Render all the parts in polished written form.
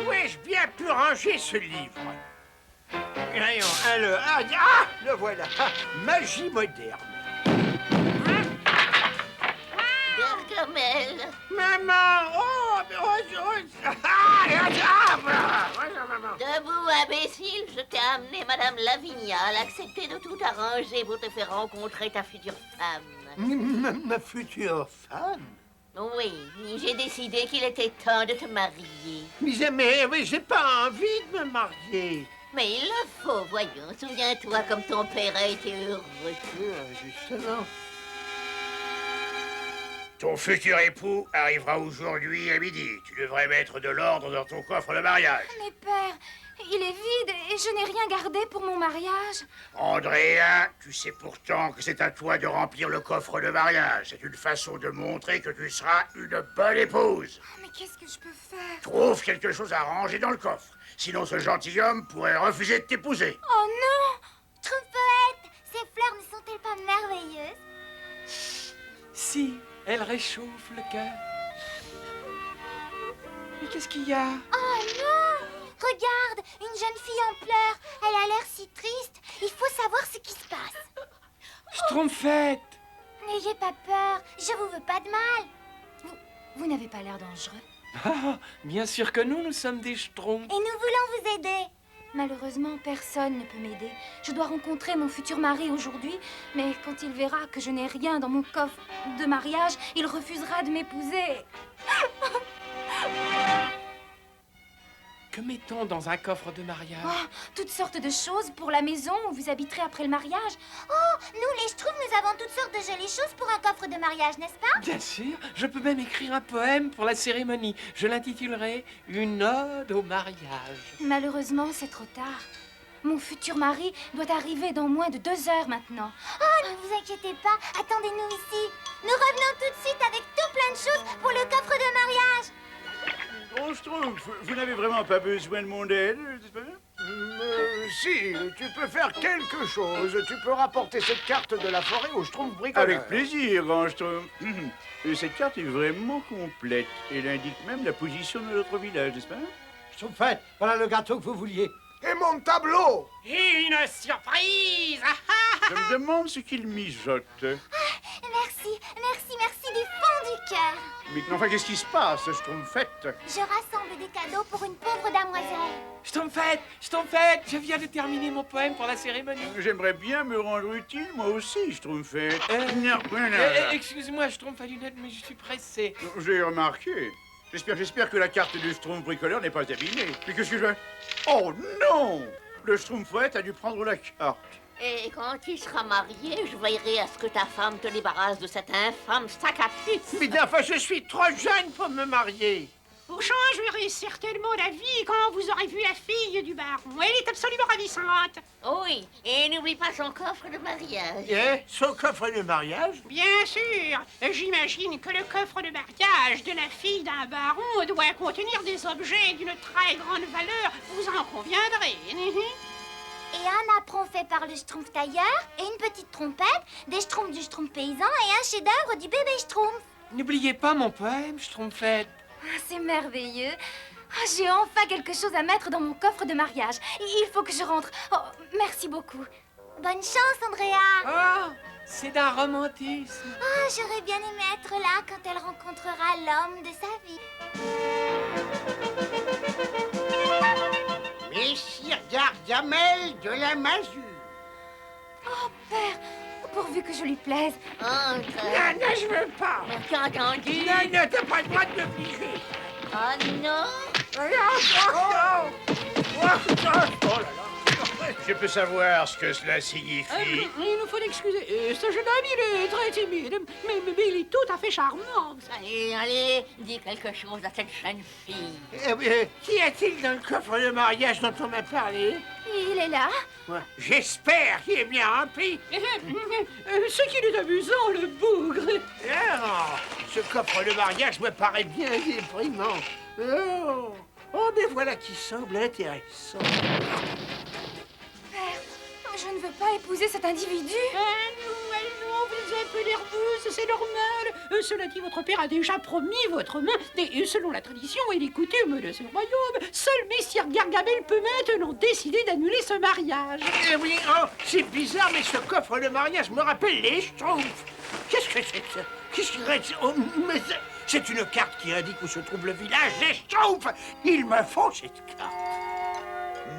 Où ai-je bien pu ranger ce livre? Voyons, alors, le voilà. Magie moderne. Gargamel. Maman! Debout, imbécile, je t'ai amené Madame Lavinia. Elle a accepté de tout arranger pour te faire rencontrer ta future femme. Ma future femme? Oui, j'ai décidé qu'il était temps de te marier. Mais j'ai pas envie de me marier. Mais il le faut, voyons. Souviens-toi comme ton père a été heureux. Justement. Ton futur époux arrivera aujourd'hui à midi. Tu devrais mettre de l'ordre dans ton coffre de mariage. Mais père, il est vide et je n'ai rien gardé pour mon mariage. Andrea, tu sais pourtant que c'est à toi de remplir le coffre de mariage. C'est une façon de montrer que tu seras une bonne épouse. Oh, mais qu'est-ce que je peux faire? Trouve quelque chose à ranger dans le coffre. Sinon, ce gentilhomme pourrait refuser de t'épouser. Oh non! Trompette, ces fleurs ne sont-elles pas merveilleuses? Si, elle réchauffe le cœur. Mais qu'est-ce qu'il y a? Oh non! Regarde, une jeune fille en pleurs. Elle a l'air si triste. Il faut savoir ce qui se passe. Schtroumpfette! N'ayez pas peur, je vous veux pas de mal. Vous n'avez pas l'air dangereux. Ah, bien sûr que nous sommes des schtroumpfs. Et nous voulons vous aider. Malheureusement, personne ne peut m'aider. Je dois rencontrer mon futur mari aujourd'hui, mais quand il verra que je n'ai rien dans mon coffre de mariage, il refusera de m'épouser. Que mettons dans un coffre de mariage? Oh, toutes sortes de choses pour la maison où vous habiterez après le mariage. Oh, nous les Schtroumpfs, nous avons toutes sortes de jolies choses pour un coffre de mariage, n'est-ce pas? Bien sûr, je peux même écrire un poème pour la cérémonie. Je l'intitulerai « Une ode au mariage ». Malheureusement, c'est trop tard. Mon futur mari doit arriver dans moins de 2 heures maintenant. Oh, ne vous inquiétez pas, attendez-nous ici. Nous revenons tout de suite avec tout plein de choses pour le coffre de mariage. Gros Schtroumpf, vous n'avez vraiment pas besoin de mon aide, n'est-ce pas? Si, tu peux faire quelque chose. Tu peux rapporter cette carte de la forêt au Schtroumpf bricoleur. Avec plaisir, grand Schtroumpf. Cette carte est vraiment complète. Elle indique même la position de notre village, n'est-ce pas? Schtroumpfette, voilà le gâteau que vous vouliez. Et mon tableau! Une surprise! Je me demande ce qu'il mijote. Merci, merci, merci du fond du cœur. Mais enfin, qu'est-ce qui se passe, Schtroumpfette? Je rassemble des cadeaux pour une pauvre damoiselle. Schtroumpfette, Schtroumpfette, je viens de terminer mon poème pour la cérémonie. J'aimerais bien me rendre utile, moi aussi, Schtroumpfette. Non. Excuse-moi, Schtroumpf à lunettes, mais je suis pressé. J'ai remarqué. J'espère que la carte du Schtroumpf bricoleur n'est pas abîmée. Mais qu'est-ce que je... Oh non! Le Schtroumpfette a dû prendre la carte. Et quand tu seras marié, je veillerai à ce que ta femme te débarrasse de cet infâme sac à puce. Mais enfin, je suis trop jeune pour me marier. Vous changerez certainement d'avis quand vous aurez vu la fille du baron. Elle est absolument ravissante. Oui, et n'oublie pas son coffre de mariage. Et son coffre de mariage? Bien sûr, j'imagine que le coffre de mariage de la fille d'un baron doit contenir des objets d'une très grande valeur. Vous en conviendrez. Et un apron fait par le Schtroumpf tailleur, et une petite trompette, des Schtroumpfs du Schtroumpf paysan et un chef-d'œuvre du bébé Schtroumpf. N'oubliez pas mon poème, Schtroumpfette. Ah, c'est merveilleux. Ah, j'ai enfin quelque chose à mettre dans mon coffre de mariage. Il faut que je rentre. Oh, merci beaucoup. Bonne chance, Andrea. Oh, c'est d'un romantisme. Oh, j'aurais bien aimé être là quand elle rencontrera l'homme de sa vie. Messire Gargamel de la Masure. Oh, père, pourvu que je lui plaise. Entre. Non, je veux pas. Tu as entendu? Non, t'as pas le droit de m'obliger. Oh non! Oh là là. Je peux savoir ce que cela signifie. Il nous faut l'excuser. Ce jeune homme, il est très timide, mais il est tout à fait charmant. Allez, dis quelque chose à cette jeune fille. Qu'y a-t-il dans le coffre de mariage dont on m'a parlé? Il est là. Ouais, j'espère qu'il est bien rempli. Ce qu'il est amusant, le bougre. Oh, ce coffre de mariage me paraît bien déprimant. Oh, mais voilà qui semble intéressant. Père, je ne veux pas épouser cet individu. Allons, vous êtes peu nerveuse, c'est normal. Cela dit, votre père a déjà promis votre main. Et selon la tradition et les coutumes de ce royaume, seul Messire Gargamel peut maintenant décider d'annuler ce mariage. Eh oui, oh, c'est bizarre, mais ce coffre de mariage me rappelle les Schtroumpfs. Qu'est-ce que c'est que ça? Qu'est-ce que c'est? Oh, mais c'est une carte qui indique où se trouve le village des Schtroumpfs. Il me faut cette carte.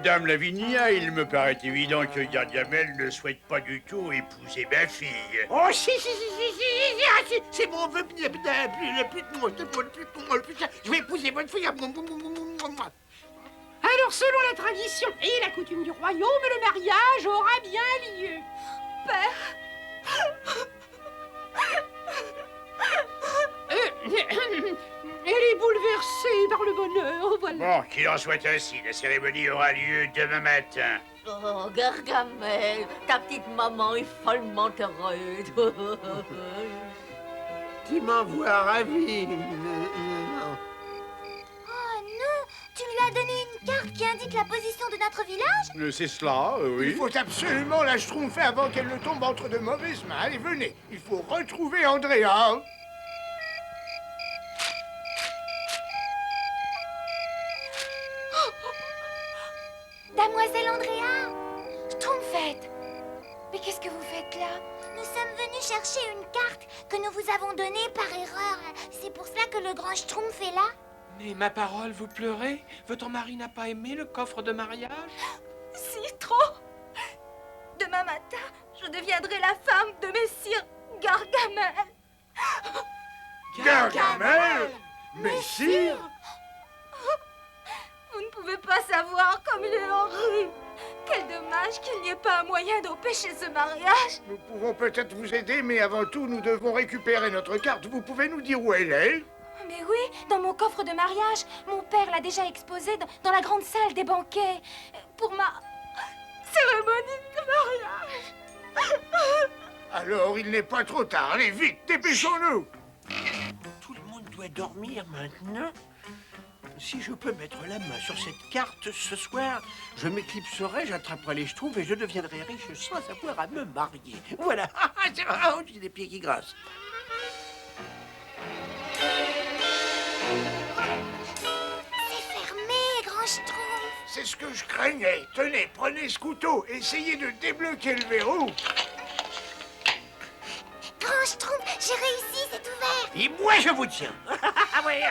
Dame Lavinia, il me paraît évident que Gargamel ne souhaite pas du tout épouser ma fille. Oh, si, c'est bon, je vais épouser votre fille. Alors, selon la tradition et la coutume du royaume, le mariage aura bien lieu. Elle est bouleversée par le bonheur, voilà. Bon, qu'il en soit ainsi, la cérémonie aura lieu demain matin. Oh, Gargamel, ta petite maman est follement heureuse. Tu m'envoies ravi. Oh non, tu lui as donné une carte qui indique la position de notre village? C'est cela, Il oui. faut absolument la schtroumpfer avant qu'elle ne tombe entre de mauvaises mains. Allez, venez, il faut retrouver Andrea. Damoiselle Andrea, Schtroumpfette! Mais qu'est-ce que vous faites là? nous sommes venus chercher une carte que nous vous avons donnée par erreur. C'est pour cela que le grand Schtroumpf est là. Mais ma parole, vous pleurez? Votre mari n'a pas aimé le coffre de mariage? Si, trop! Demain matin, je deviendrai la femme de Messire Gargamel. Gargamel? Messire? Vous ne pouvez pas savoir comme il est horrible. Quel dommage qu'il n'y ait pas un moyen d'empêcher ce mariage. Nous pouvons peut-être vous aider, mais avant tout, nous devons récupérer notre carte. Vous pouvez nous dire où elle est? Mais oui, dans mon coffre de mariage. Mon père l'a déjà exposé dans la grande salle des banquets. Pour ma cérémonie de mariage. Alors, il n'est pas trop tard. Allez, vite, dépêchons-nous. Tout le monde doit dormir maintenant. Si je peux mettre la main sur cette carte ce soir, je m'éclipserai, j'attraperai les Schtroumpfs et je deviendrai riche sans avoir à me marier. Voilà. Oh, j'ai des pieds qui grincent. C'est fermé, grand Schtroumpf. C'est ce que je craignais. Tenez, prenez ce couteau. Essayez de débloquer le verrou. Grand Schtroumpf, j'ai réussi, c'est ouvert. Et moi, je vous tiens. Ouais.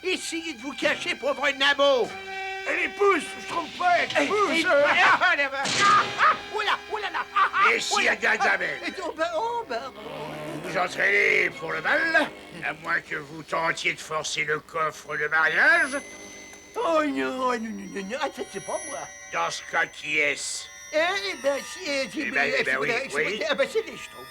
Essayez de vous cacher, pauvre Nabo. Allez, pousse, Schtroumpfette, pousse. Oula là. Messire Gargamel, vous entraînez pour le bal, à moins que vous tentiez de forcer le coffre de mariage. Oh non, ah, ça, c'est pas moi. Dans ce cas, qui est-ce? Eh ben, oui. C'est les Schtroumpfs.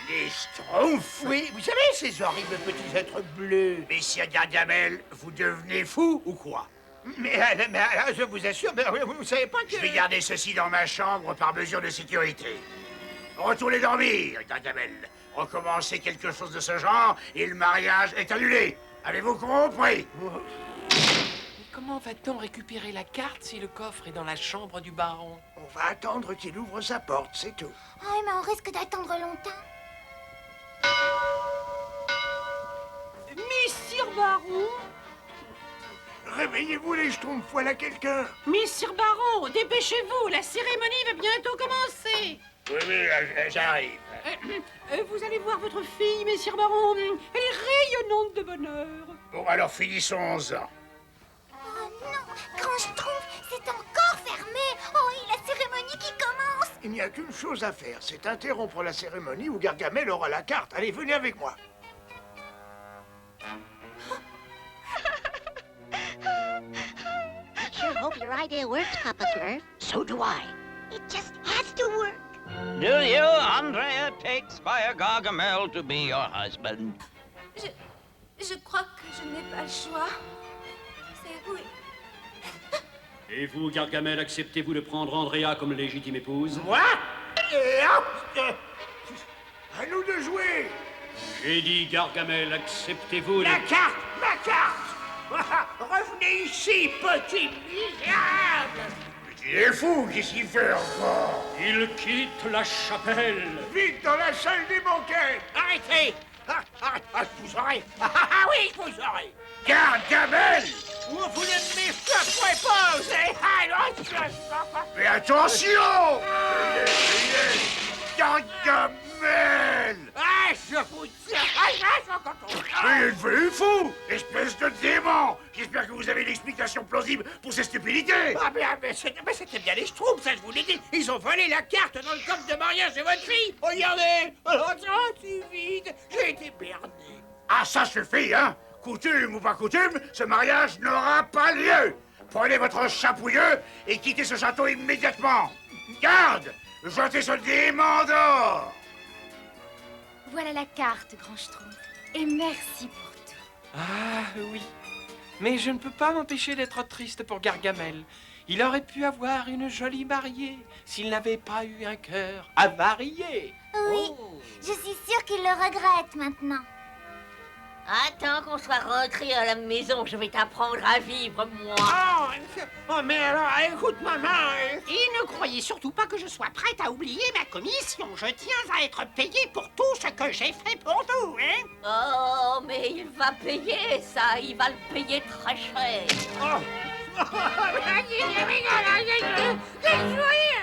Les Schtroumpfs? Oui, vous savez, ces horribles petits êtres bleus. Messire Gargamel, vous devenez fou ou quoi? Mais je vous assure, vous savez pas que... Je vais garder ceci dans ma chambre par mesure de sécurité. Retournez dormir, Gargamel. Recommencez quelque chose de ce genre et le mariage est annulé. Avez-vous compris? Mais comment va-t-on récupérer la carte si le coffre est dans la chambre du baron? On va attendre qu'il ouvre sa porte, c'est tout. Oh, mais on risque d'attendre longtemps. Messire Baron, Réveillez-vous, les Schtroumpfs, voilà quelqu'un. Messire Baron, dépêchez-vous, la cérémonie va bientôt commencer. Oui, j'arrive. Vous allez voir votre fille, Messire Baron. Elle est rayonnante de bonheur. Bon, alors finissons-en. Oh non, grand Schtroumpf, c'est encore fermé. Oh, et la cérémonie qui commence. Il n'y a qu'une chose à faire, c'est interrompre la cérémonie où Gargamel aura la carte. Allez, venez avec moi. I sure hope your idea works, Papa Smurf. So do I. It just has to work. Do you, Andrea, take Squire Gargamel to be your husband? Je crois que je n'ai pas le choix. C'est oui. Et vous, Gargamel, acceptez-vous de prendre Andrea comme légitime épouse? Moi? Et hop! À nous de jouer. J'ai dit, Gargamel, acceptez-vous La carte! Ma carte! Revenez ici, petit misérable! Il est fou, qu'est-ce qu'il fait encore? Il quitte la chapelle. Vite dans la salle des banquets. Arrêtez! Je vous aurai! Oui, je vous aurai! Gargamel! Vous ne m'échapperez pas, vous allez... Mais attention! Gargamel! Je vous tire! Mais il est devenu fou! Espèce de démon! J'espère que vous avez une explication plausible pour ces stupidités! Mais c'était bien les Schtroumpfs, ça je vous l'ai dit! Ils ont volé la carte dans le coffre de mariage de votre fille! Regardez! C'est vide! J'ai été berné! Ah, ça suffit, hein? Coutume ou pas coutume, ce mariage n'aura pas lieu! Prenez votre chapouilleux et quittez ce château immédiatement! Garde! Jetez ce démon dehors! Voilà la carte, Grand Schtroumpf. Et merci pour tout. Ah oui, mais je ne peux pas m'empêcher d'être triste pour Gargamel. Il aurait pu avoir une jolie mariée s'il n'avait pas eu un cœur avarié. Oui, je suis sûre qu'il le regrette maintenant. Attends qu'on soit rentré à la maison, je vais t'apprendre à vivre, moi. Oh, mais alors, écoute, maman... Et ne croyez surtout pas que je sois prête à oublier ma commission. Je tiens à être payée pour tout ce que j'ai fait pour vous, hein? Oh, mais il va payer ça, il va le payer très cher. Oh. C'est joyeux!